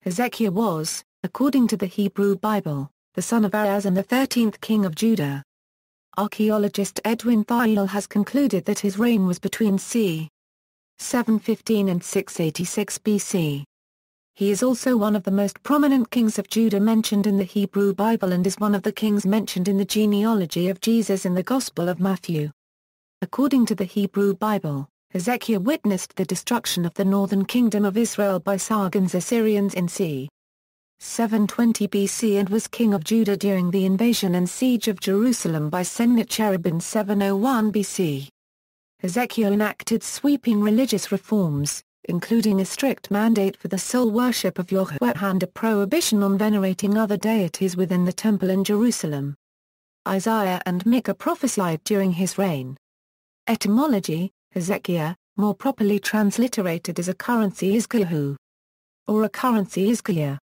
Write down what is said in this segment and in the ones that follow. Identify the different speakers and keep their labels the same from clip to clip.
Speaker 1: Hezekiah was, according to the Hebrew Bible, the son of Ahaz and the 13th king of Judah. Archaeologist Edwin Thiele has concluded that his reign was between c. 715 and 686 BC. He is also one of the most prominent kings of Judah mentioned in the Hebrew Bible and is one of the kings mentioned in the genealogy of Jesus in the Gospel of Matthew. According to the Hebrew Bible, Hezekiah witnessed the destruction of the northern kingdom of Israel by Sargon's Assyrians in c. 720 BC and was king of Judah during the invasion and siege of Jerusalem by Sennacherib in 701 BC. Hezekiah enacted sweeping religious reforms, including a strict mandate for the sole worship of Yahweh and a prohibition on venerating other deities within the temple in Jerusalem. Isaiah and Micah prophesied during his reign. Etymology: Hezekiah, more properly transliterated as a currency Hezekiah, or a currency Hezekiah.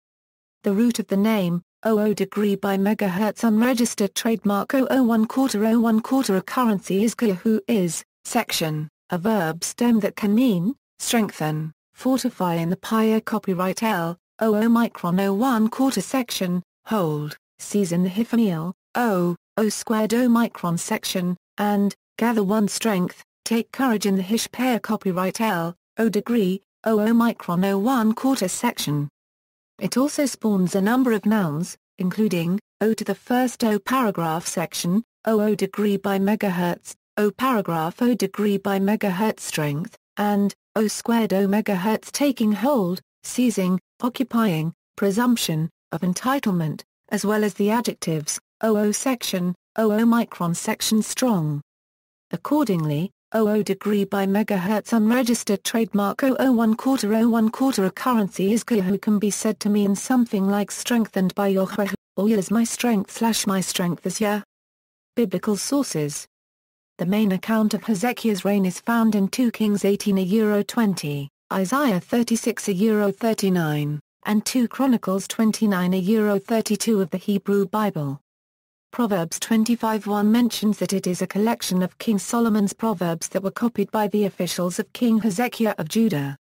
Speaker 1: The root of the name, 00 degree by megahertz unregistered trademark 001/4 a currency Hezekiah is, section, a verb stem that can mean, strengthen, fortify in the Pia copyright L, 00 micron 01/4 section, hold, seize in the hyphenol, O squared O micron section, and, gather one's strength, take courage in the Hishpaya copyright L, 0 degree, 00 micron 01/4 section. It also spawns a number of nouns, including, O to the first O paragraph section, 00 degree by megahertz, O paragraph 0 degree by megahertz strength, and, O squared O megahertz taking hold, seizing, occupying, presumption, of entitlement, as well as the adjectives, 00 section, 00 micron section strong. Accordingly, 00 degree by megahertz unregistered trademark 001/4 a currency Hezekiah can be said to mean something like strengthened by Yahweh, or Yah is my strength / my strength is Yah. Biblical sources. The main account of Hezekiah's reign is found in 2 Kings 18:20, Isaiah 36:39, and 2 Chronicles 29:32 of the Hebrew Bible. Proverbs 25:1 mentions that it is a collection of King Solomon's proverbs that were copied by the officials of King Hezekiah of Judah.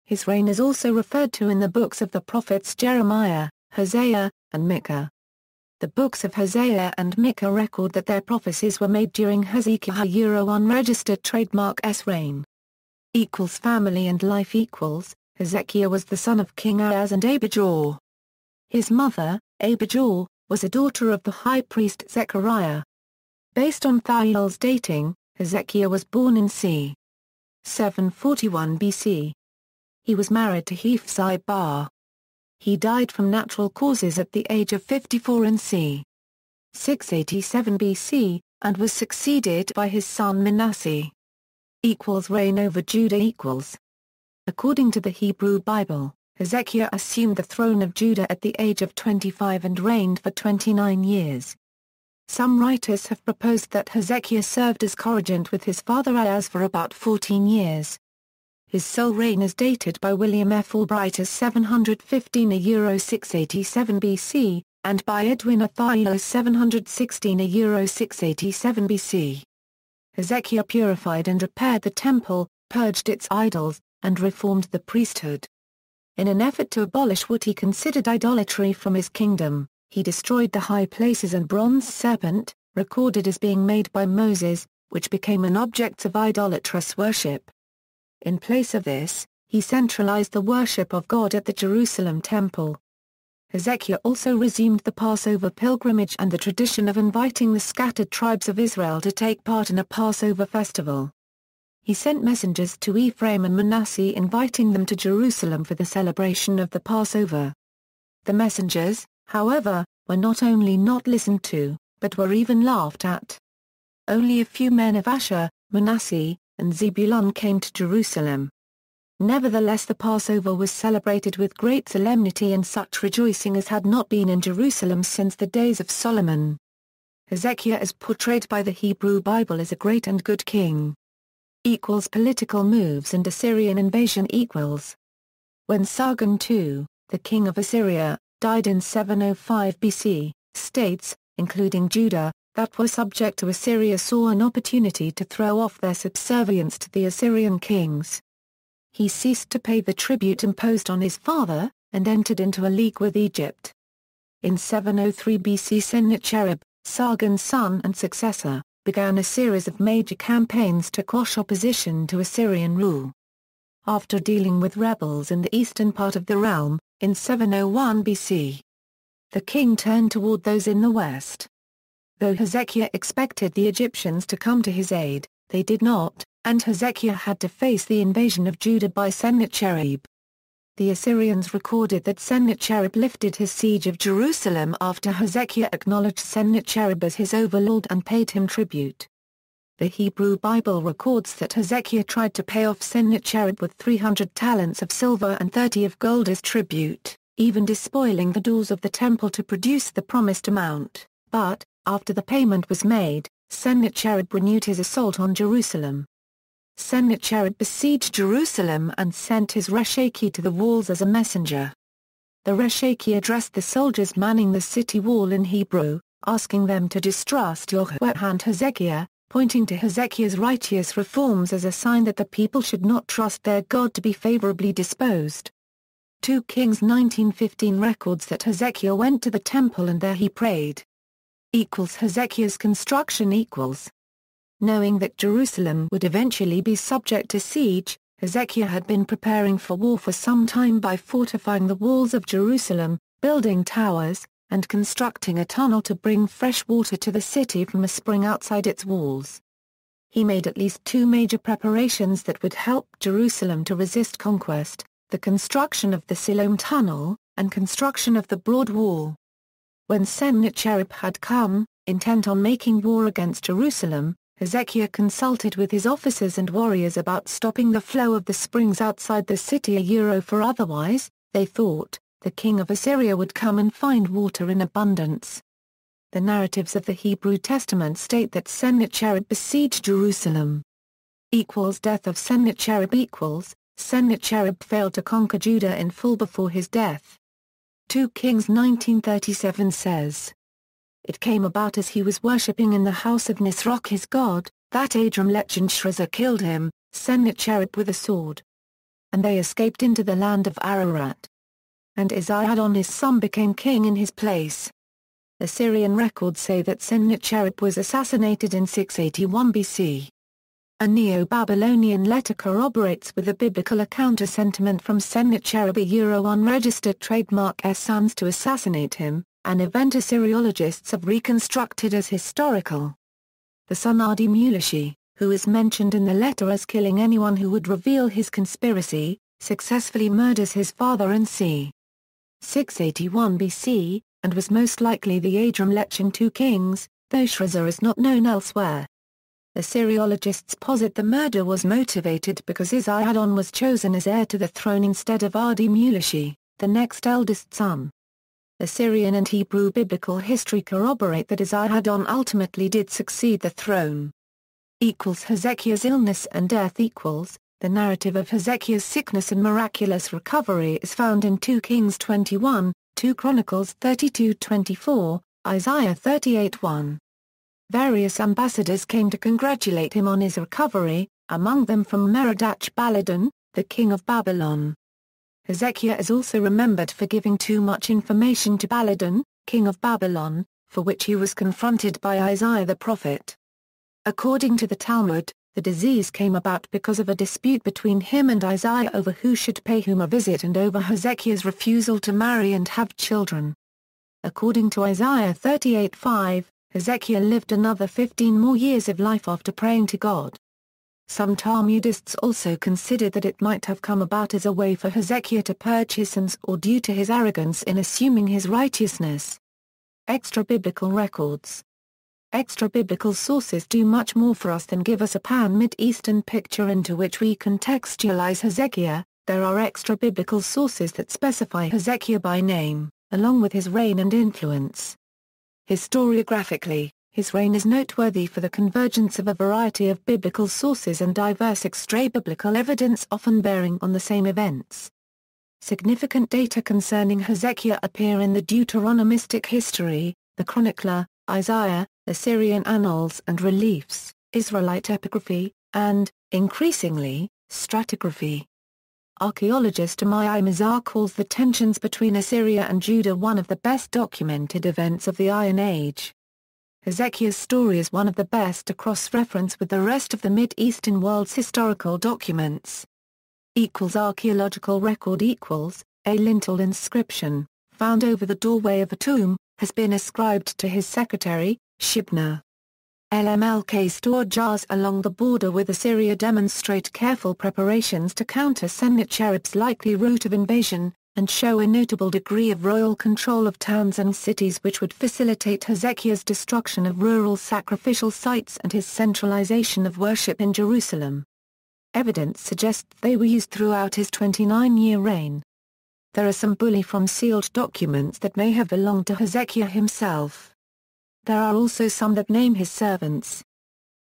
Speaker 1: His reign is also referred to in the books of the prophets Jeremiah, Hosea, and Micah. The books of Hosea and Micah record that their prophecies were made during Hezekiah unregistered trademark S reign. Family and life Hezekiah was the son of King Ahaz and Abijah. His mother, Abijah, was a daughter of the high priest Zechariah. Based on Thiele's dating, Hezekiah was born in c. 741 BC. He was married to Hephzibah. He died from natural causes at the age of 54 in c. 687 BC, and was succeeded by his son Manasseh. Reign over Judah According to the Hebrew Bible, Hezekiah assumed the throne of Judah at the age of 25 and reigned for 29 years. Some writers have proposed that Hezekiah served as co-regent with his father Ahaz for about 14 years. His sole reign is dated by William F. Albright as 715 687 BC, and by Edwin Thiele as 716 687 BC. Hezekiah purified and repaired the temple, purged its idols, and reformed the priesthood. In an effort to abolish what he considered idolatry from his kingdom, he destroyed the high places and bronze serpent, recorded as being made by Moses, which became an object of idolatrous worship. In place of this, he centralized the worship of God at the Jerusalem temple. Hezekiah also resumed the Passover pilgrimage and the tradition of inviting the scattered tribes of Israel to take part in a Passover festival. He sent messengers to Ephraim and Manasseh inviting them to Jerusalem for the celebration of the Passover. The messengers, however, were not only not listened to, but were even laughed at. Only a few men of Asher, Manasseh, and Zebulun came to Jerusalem. Nevertheless, the Passover was celebrated with great solemnity and such rejoicing as had not been in Jerusalem since the days of Solomon. Hezekiah is portrayed by the Hebrew Bible as a great and good king. Political moves and Assyrian invasion When Sargon II, the king of Assyria, died in 705 BC, states, including Judah, that were subject to Assyria saw an opportunity to throw off their subservience to the Assyrian kings. He ceased to pay the tribute imposed on his father, and entered into a league with Egypt. In 703 BC, Sennacherib, Sargon's son and successor, began a series of major campaigns to quash opposition to Assyrian rule. After dealing with rebels in the eastern part of the realm, in 701 BC, the king turned toward those in the west. Though Hezekiah expected the Egyptians to come to his aid, they did not, and Hezekiah had to face the invasion of Judah by Sennacherib. The Assyrians recorded that Sennacherib lifted his siege of Jerusalem after Hezekiah acknowledged Sennacherib as his overlord and paid him tribute. The Hebrew Bible records that Hezekiah tried to pay off Sennacherib with 300 talents of silver and 30 of gold as tribute, even despoiling the doors of the temple to produce the promised amount, but, after the payment was made, Sennacherib renewed his assault on Jerusalem. Sennacherib besieged Jerusalem and sent his Reshaki to the walls as a messenger. The Reshaki addressed the soldiers manning the city wall in Hebrew, asking them to distrust Yahweh and Hezekiah, pointing to Hezekiah's righteous reforms as a sign that the people should not trust their God to be favorably disposed. 2 Kings 19:15 records that Hezekiah went to the temple and there he prayed. Hezekiah's construction equals. Knowing that Jerusalem would eventually be subject to siege, Hezekiah had been preparing for war for some time by fortifying the walls of Jerusalem, building towers, and constructing a tunnel to bring fresh water to the city from a spring outside its walls. He made at least 2 major preparations that would help Jerusalem to resist conquest, the construction of the Silom Tunnel, and construction of the Broad Wall. When Sennacherib had come, intent on making war against Jerusalem, Hezekiah consulted with his officers and warriors about stopping the flow of the springs outside the city for otherwise, they thought, the king of Assyria would come and find water in abundance. The narratives of the Hebrew Testament state that Sennacherib besieged Jerusalem. Death of Sennacherib Sennacherib failed to conquer Judah in full before his death. 2 Kings 19:37 says, "It came about as he was worshipping in the house of Nisroch his god, that Adrammelech and Sharezer killed him, Sennacherib with a sword. And they escaped into the land of Ararat. And Esarhaddon his son became king in his place." Assyrian records say that Sennacherib was assassinated in 681 BC. A Neo-Babylonian letter corroborates with the biblical account a sentiment from Sennacherib unregistered trademark sons to assassinate him, an event Assyriologists have reconstructed as historical. The son Adi-Mulishi, who is mentioned in the letter as killing anyone who would reveal his conspiracy, successfully murders his father in c. 681 BC, and was most likely the Adrammelech in 2 Kings, though Sharezer is not known elsewhere. Assyriologists posit the murder was motivated because Esarhaddon was chosen as heir to the throne instead of Adi-Mulishi, the next eldest son. Assyrian and Hebrew biblical history corroborate that Esarhaddon ultimately did succeed the throne. Hezekiah's illness and death The narrative of Hezekiah's sickness and miraculous recovery is found in 2 Kings 21, 2 Chronicles 32:24, Isaiah 38:1. Various ambassadors came to congratulate him on his recovery, among them from Merodach-Baladan, the king of Babylon. Hezekiah is also remembered for giving too much information to Baladan, king of Babylon, for which he was confronted by Isaiah the prophet. According to the Talmud, the disease came about because of a dispute between him and Isaiah over who should pay whom a visit and over Hezekiah's refusal to marry and have children. According to Isaiah 38:5, Hezekiah lived another 15 more years of life after praying to God. Some Talmudists also consider that it might have come about as a way for Hezekiah to purge his sins or due to his arrogance in assuming his righteousness. Extra-biblical records. Extra-biblical sources do much more for us than give us a pan-Mid-Eastern picture into which we contextualize Hezekiah. There are extra-biblical sources that specify Hezekiah by name, along with his reign and influence. Historiographically, his reign is noteworthy for the convergence of a variety of biblical sources and diverse extra-biblical evidence often bearing on the same events. Significant data concerning Hezekiah appear in the Deuteronomistic history, the Chronicler, Isaiah, Assyrian annals and reliefs, Israelite epigraphy, and, increasingly, stratigraphy. Archaeologist Mizar calls the tensions between Assyria and Judah one of the best documented events of the Iron Age. Hezekiah's story is one of the best to cross-reference with the rest of the Mid-Eastern world's historical documents. Archaeological record a lintel inscription, found over the doorway of a tomb, has been ascribed to his secretary, Shibna. LMLK stored jars along the border with Assyria demonstrate careful preparations to counter Sennacherib's likely route of invasion, and show a notable degree of royal control of towns and cities which would facilitate Hezekiah's destruction of rural sacrificial sites and his centralization of worship in Jerusalem. Evidence suggests they were used throughout his 29-year reign. There are some bully from sealed documents that may have belonged to Hezekiah himself. There are also some that name his servants.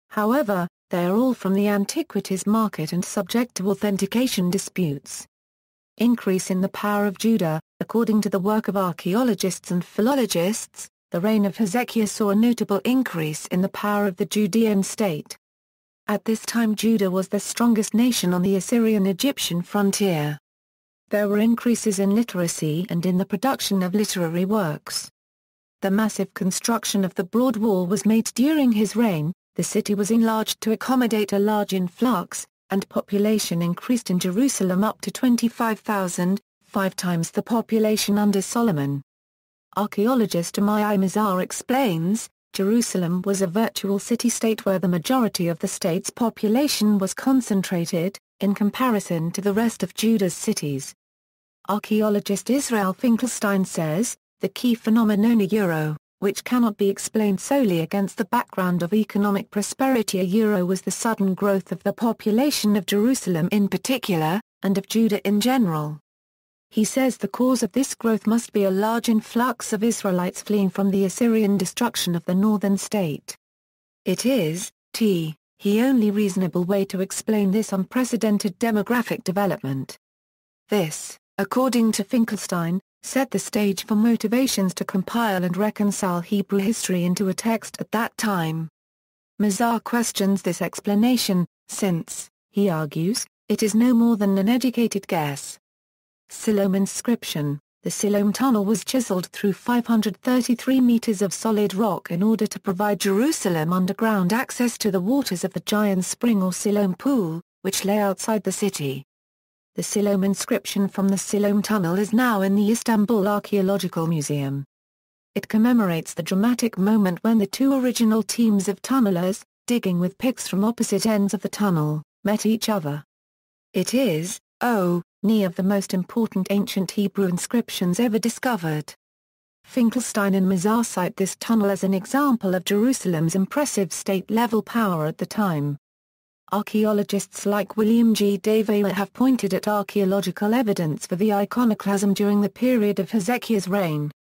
Speaker 1: However, they are all from the antiquities market and subject to authentication disputes. Increase in the power of Judah. According to the work of archaeologists and philologists, the reign of Hezekiah saw a notable increase in the power of the Judean state. At this time Judah was the strongest nation on the Assyrian-Egyptian frontier. There were increases in literacy and in the production of literary works. The massive construction of the Broad Wall was made during his reign, the city was enlarged to accommodate a large influx, and population increased in Jerusalem up to 25,000, 5 times the population under Solomon. Archaeologist Mizar explains, Jerusalem was a virtual city-state where the majority of the state's population was concentrated, in comparison to the rest of Judah's cities. Archaeologist Israel Finkelstein says, the key phenomenon which cannot be explained solely against the background of economic prosperity was the sudden growth of the population of Jerusalem in particular, and of Judah in general. He says the cause of this growth must be a large influx of Israelites fleeing from the Assyrian destruction of the northern state. It is, the only reasonable way to explain this unprecedented demographic development. This, according to Finkelstein, set the stage for motivations to compile and reconcile Hebrew history into a text at that time. Mizar questions this explanation, since, he argues, it is no more than an educated guess. Silom Inscription. The Silom Tunnel was chiseled through 533 meters of solid rock in order to provide Jerusalem underground access to the waters of the Giant Spring or Silom Pool, which lay outside the city. The Silom inscription from the Silom Tunnel is now in the Istanbul Archaeological Museum. It commemorates the dramatic moment when the two original teams of tunnelers, digging with picks from opposite ends of the tunnel, met each other. It is, of the most important ancient Hebrew inscriptions ever discovered. Finkelstein and Mizar cite this tunnel as an example of Jerusalem's impressive state-level power at the time. Archaeologists like William G. Davey have pointed at archaeological evidence for the iconoclasm during the period of Hezekiah's reign.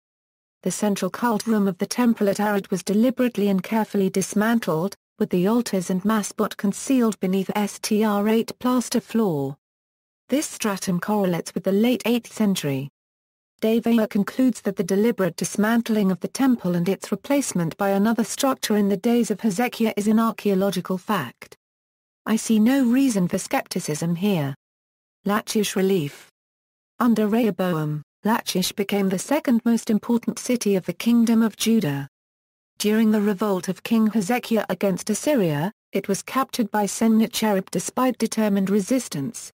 Speaker 1: The central cult room of the temple at Arad was deliberately and carefully dismantled, with the altars and maspot concealed beneath Str8 plaster floor. This stratum correlates with the late 8th century. Davey concludes that the deliberate dismantling of the temple and its replacement by another structure in the days of Hezekiah is an archaeological fact. I see no reason for skepticism here. Lattice Relief. Under Rehoboam, Lachish became the second most important city of the Kingdom of Judah. During the revolt of King Hezekiah against Assyria, it was captured by Sennacherib despite determined resistance.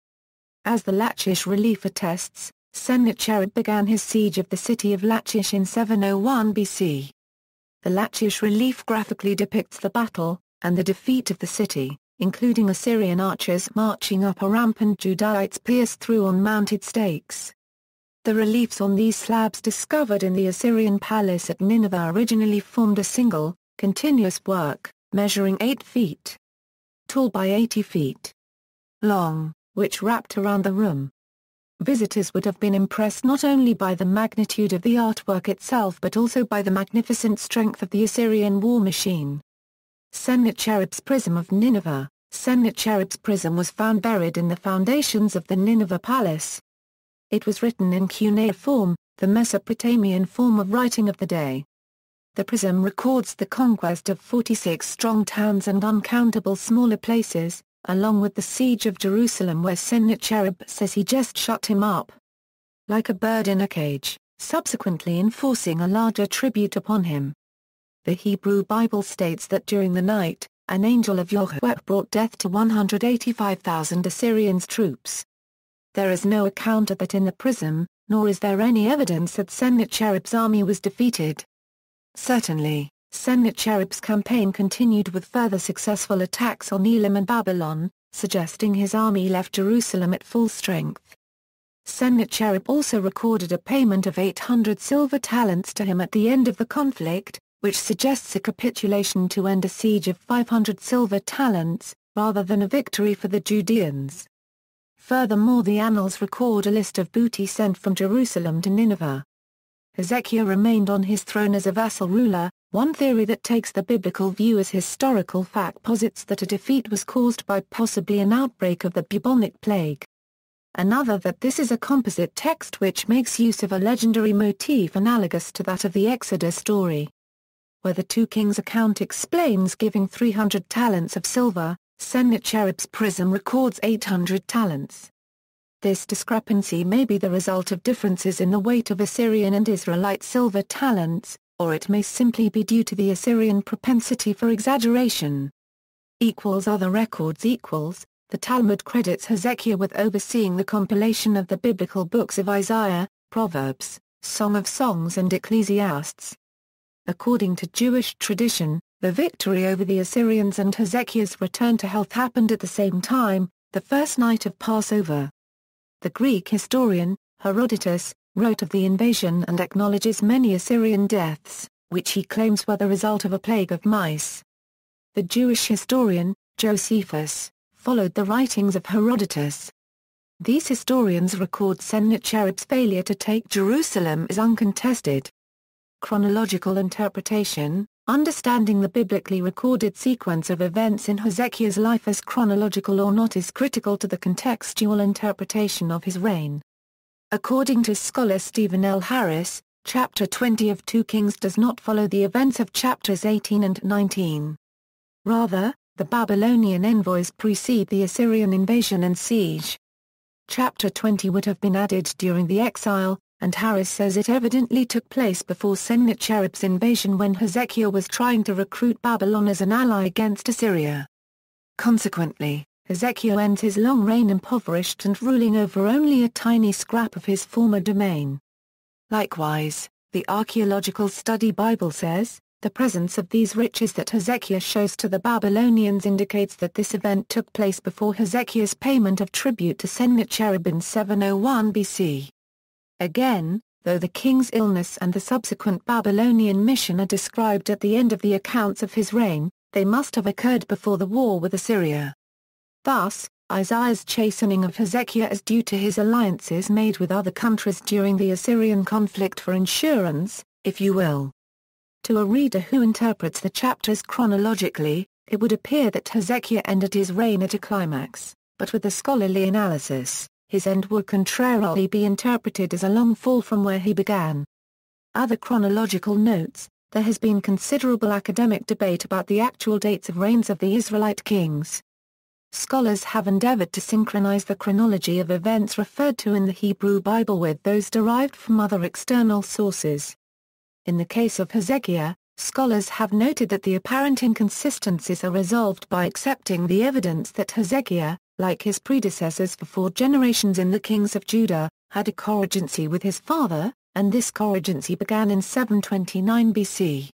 Speaker 1: As the Lattice Relief attests, Sennacherib began his siege of the city of Lachish in 701 BC. The Lattice Relief graphically depicts the battle, and the defeat of the city, including Assyrian archers marching up a ramp and Judahites pierced through on mounted stakes. The reliefs on these slabs discovered in the Assyrian palace at Nineveh originally formed a single, continuous work, measuring 8 feet tall by 80 feet long, which wrapped around the room. Visitors would have been impressed not only by the magnitude of the artwork itself but also by the magnificent strength of the Assyrian war machine. Sennacherib's Prism of Nineveh. Sennacherib's Prism was found buried in the foundations of the Nineveh palace. It was written in cuneiform, the Mesopotamian form of writing of the day. The Prism records the conquest of 46 strong towns and uncountable smaller places, along with the siege of Jerusalem where Sennacherib says he just shut him up like a bird in a cage, subsequently enforcing a larger tribute upon him. The Hebrew Bible states that during the night, an angel of Yahweh brought death to 185,000 Assyrians' troops. There is no account of that in the Prism, nor is there any evidence that Sennacherib's army was defeated. Certainly, Sennacherib's campaign continued with further successful attacks on Elam and Babylon, suggesting his army left Jerusalem at full strength. Sennacherib also recorded a payment of 800 silver talents to him at the end of the conflict, which suggests a capitulation to end a siege of 500 silver talents, rather than a victory for the Judeans. Furthermore, the annals record a list of booty sent from Jerusalem to Nineveh. Hezekiah remained on his throne as a vassal ruler. One theory that takes the biblical view as historical fact posits that a defeat was caused by possibly an outbreak of the bubonic plague. Another that this is a composite text which makes use of a legendary motif analogous to that of the Exodus story. Where the 2 Kings account explains giving 300 talents of silver, Sennacherib's Prism records 800 talents. This discrepancy may be the result of differences in the weight of Assyrian and Israelite silver talents, or it may simply be due to the Assyrian propensity for exaggeration. Other records The Talmud credits Hezekiah with overseeing the compilation of the biblical books of Isaiah, Proverbs, Song of Songs and Ecclesiastes. According to Jewish tradition, the victory over the Assyrians and Hezekiah's return to health happened at the same time, the first night of Passover. The Greek historian, Herodotus, wrote of the invasion and acknowledges many Assyrian deaths, which he claims were the result of a plague of mice. The Jewish historian, Josephus, followed the writings of Herodotus. These historians record Sennacherib's failure to take Jerusalem as uncontested. Chronological interpretation: understanding the biblically recorded sequence of events in Hezekiah's life as chronological or not is critical to the contextual interpretation of his reign. According to scholar Stephen L. Harris, Chapter 20 of 2 Kings does not follow the events of chapters 18 and 19. Rather, the Babylonian envoys precede the Assyrian invasion and siege. Chapter 20 would have been added during the exile, and Harris says it evidently took place before Sennacherib's invasion when Hezekiah was trying to recruit Babylon as an ally against Assyria. Consequently, Hezekiah ends his long reign impoverished and ruling over only a tiny scrap of his former domain. Likewise, the Archaeological Study Bible says, the presence of these riches that Hezekiah shows to the Babylonians indicates that this event took place before Hezekiah's payment of tribute to Sennacherib in 701 BC. Again, though the king's illness and the subsequent Babylonian mission are described at the end of the accounts of his reign, they must have occurred before the war with Assyria. Thus, Isaiah's chastening of Hezekiah is due to his alliances made with other countries during the Assyrian conflict for insurance, if you will. To a reader who interprets the chapters chronologically, it would appear that Hezekiah ended his reign at a climax, but with a scholarly analysis, his end would contrarily be interpreted as a long fall from where he began. Other chronological notes: there has been considerable academic debate about the actual dates of reigns of the Israelite kings. Scholars have endeavored to synchronize the chronology of events referred to in the Hebrew Bible with those derived from other external sources. In the case of Hezekiah, scholars have noted that the apparent inconsistencies are resolved by accepting the evidence that Hezekiah, like his predecessors for 4 generations in the kings of Judah, had a corrigency with his father, and this corrigency began in 729 BC.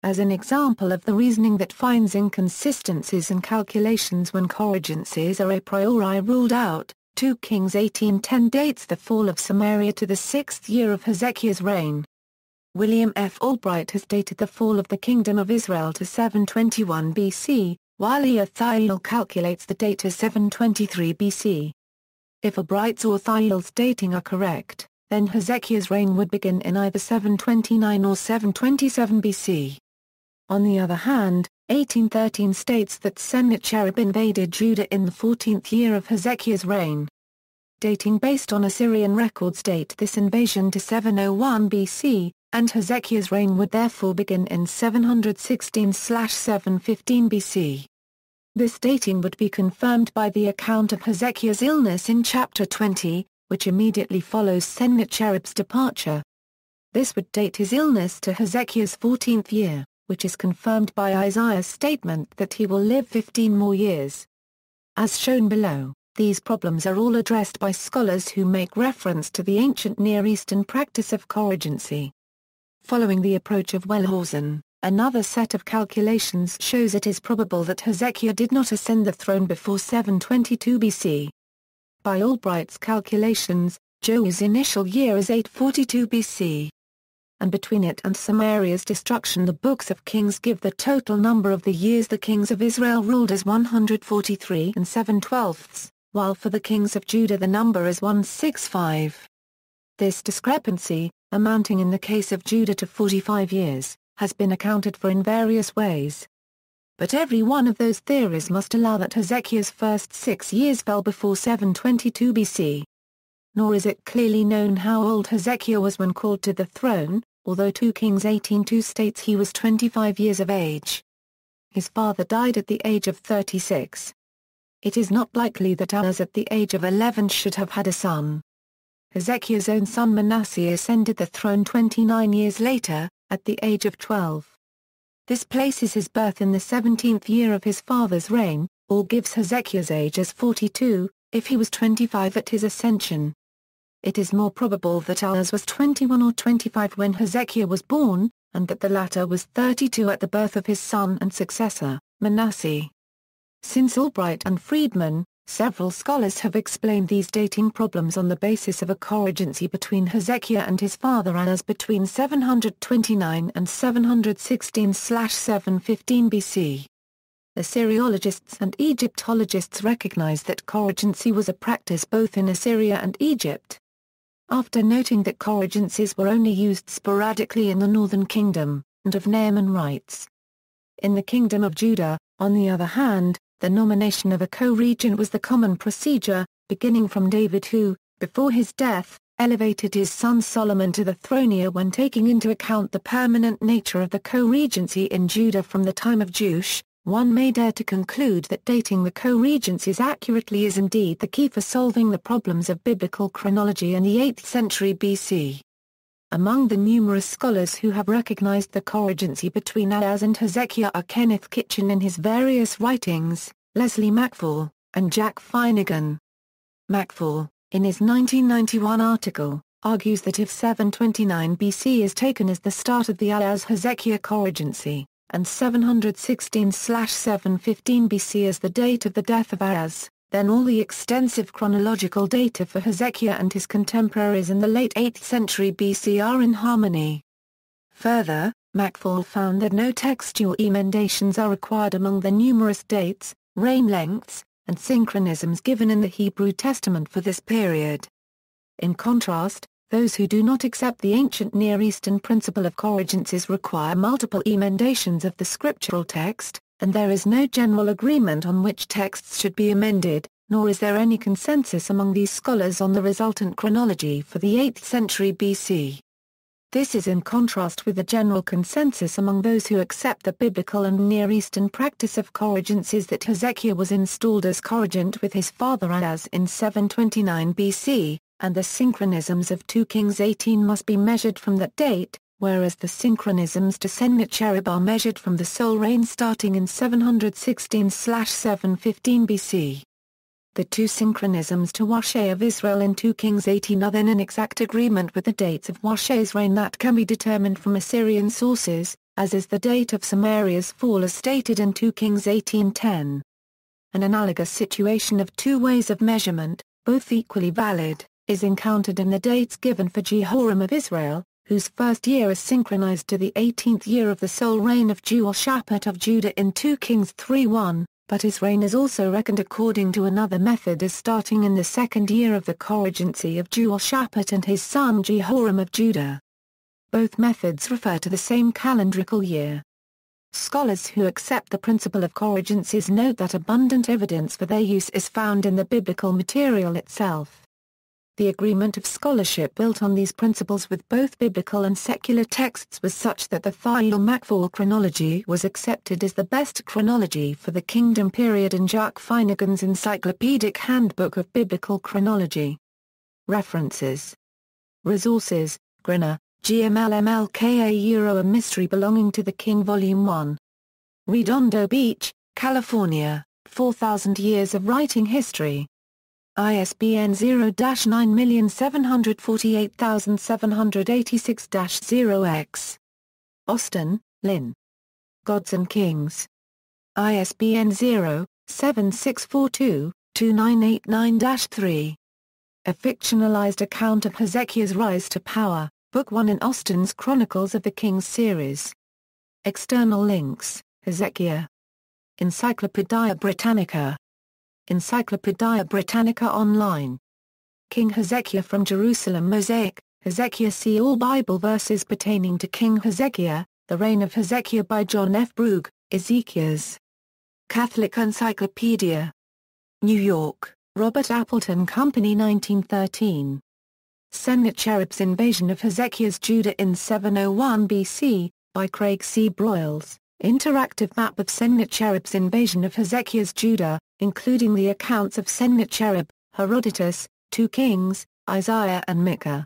Speaker 1: As an example of the reasoning that finds inconsistencies in calculations when corrigencies are a priori ruled out, 2 Kings 18:10 dates the fall of Samaria to the 6th year of Hezekiah's reign. William F. Albright has dated the fall of the Kingdom of Israel to 721 BC, while E. Thiele calculates the date as 723 BC. If Albright's or Thiele's dating are correct, then Hezekiah's reign would begin in either 729 or 727 BC. On the other hand, 1813 states that Sennacherib invaded Judah in the 14th year of Hezekiah's reign. Dating based on Assyrian records date this invasion to 701 BC, and Hezekiah's reign would therefore begin in 716/715 BC. This dating would be confirmed by the account of Hezekiah's illness in chapter 20, which immediately follows Sennacherib's departure. This would date his illness to Hezekiah's 14th year, which is confirmed by Isaiah's statement that he will live 15 more years. As shown below, these problems are all addressed by scholars who make reference to the ancient Near Eastern practice of coregency. Following the approach of Wellhausen, another set of calculations shows it is probable that Hezekiah did not ascend the throne before 722 BC. By Albright's calculations, Jehu's initial year is 842 BC. And between it and Samaria's destruction, the books of Kings give the total number of the years the kings of Israel ruled as 143 and 7/12, while for the kings of Judah the number is 165. This discrepancy, amounting in the case of Judah to 45 years, has been accounted for in various ways. But every one of those theories must allow that Hezekiah's first 6 years fell before 722 BC. Nor is it clearly known how old Hezekiah was when called to the throne, although 2 Kings 18:2 states he was 25 years of age. His father died at the age of 36. It is not likely that Ahaz at the age of 11 should have had a son. Hezekiah's own son Manasseh ascended the throne 29 years later, at the age of 12. This places his birth in the 17th year of his father's reign, or gives Hezekiah's age as 42, if he was 25 at his ascension. It is more probable that Ahaz was 21 or 25 when Hezekiah was born, and that the latter was 32 at the birth of his son and successor, Manasseh. Since Albright and Friedman, several scholars have explained these dating problems on the basis of a coregency between Hezekiah and his father Ahaz between 729 and 716/715 BC. Assyriologists and Egyptologists recognize that coregency was a practice both in Assyria and Egypt. After noting that coregencies were only used sporadically in the northern kingdom, and of Naaman writes, in the kingdom of Judah, on the other hand, the nomination of a co-regent was the common procedure, beginning from David who, before his death, elevated his son Solomon to the throne. When taking into account the permanent nature of the co-regency in Judah from the time of Jush, one may dare to conclude that dating the co-regencies accurately is indeed the key for solving the problems of biblical chronology in the 8th century BC. Among the numerous scholars who have recognized the coregency between Ahaz and Hezekiah are Kenneth Kitchen in his various writings, Leslie Mackfall, and Jack Finnegan. Mackfall, in his 1991 article, argues that if 729 BC is taken as the start of the Ahaz-Hezekiah coregency, and 716/715 BC as the date of the death of Ahaz, then all the extensive chronological data for Hezekiah and his contemporaries in the late 8th century BC are in harmony. Further, Mackfall found that no textual emendations are required among the numerous dates, reign lengths, and synchronisms given in the Hebrew Testament for this period. In contrast, those who do not accept the ancient Near Eastern principle of coregencies require multiple emendations of the scriptural text, and there is no general agreement on which texts should be amended, nor is there any consensus among these scholars on the resultant chronology for the 8th century BC. This is in contrast with the general consensus among those who accept the biblical and Near Eastern practice of coregencies that Hezekiah was installed as coregent with his father Ahaz in 729 BC, and the synchronisms of 2 Kings 18 must be measured from that date, whereas the synchronisms to Sennacherib are measured from the sole reign starting in 716/715 BC. The 2 synchronisms to Washai of Israel in 2 Kings 18 are then in exact agreement with the dates of Washai's reign that can be determined from Assyrian sources, as is the date of Samaria's fall as stated in 2 Kings 18:10. An analogous situation of 2 ways of measurement, both equally valid, is encountered in the dates given for Jehoram of Israel, whose first year is synchronized to the 18th year of the sole reign of Jehoshaphat of Judah in 2 Kings 3:1, but his reign is also reckoned according to another method as starting in the 2nd year of the coregency of Jehoshaphat and his son Jehoram of Judah. Both methods refer to the same calendrical year. Scholars who accept the principle of coregencies note that abundant evidence for their use is found in the biblical material itself. The agreement of scholarship built on these principles with both biblical and secular texts was such that the Thiele-Macfall chronology was accepted as the best chronology for the kingdom period in Jack Finnegan's Encyclopedic Handbook of Biblical Chronology. References. Resources: Grinner, GMLMLKA A Mystery Belonging to the King Volume 1. Redondo Beach, California, 4,000 Years of Writing History. ISBN 0-9748786-0x. Austin, Lynn. Gods and Kings. ISBN 0-7642-2989-3. A fictionalized account of Hezekiah's rise to power, Book 1 in Austin's Chronicles of the Kings series. External links: Hezekiah. Encyclopaedia Britannica. Encyclopaedia Britannica Online. King Hezekiah from Jerusalem Mosaic, Hezekiah. See all Bible verses pertaining to King Hezekiah, the reign of Hezekiah by John F. Brugge, Ezekiel's Catholic Encyclopedia. New York, Robert Appleton Company 1913. Sennacherib's Invasion of Hezekiah's Judah in 701 BC, by Craig C. Broyles. Interactive map of Sennacherib's invasion of Hezekiah's Judah, including the accounts of Sennacherib, Herodotus, 2 Kings, Isaiah and Micah.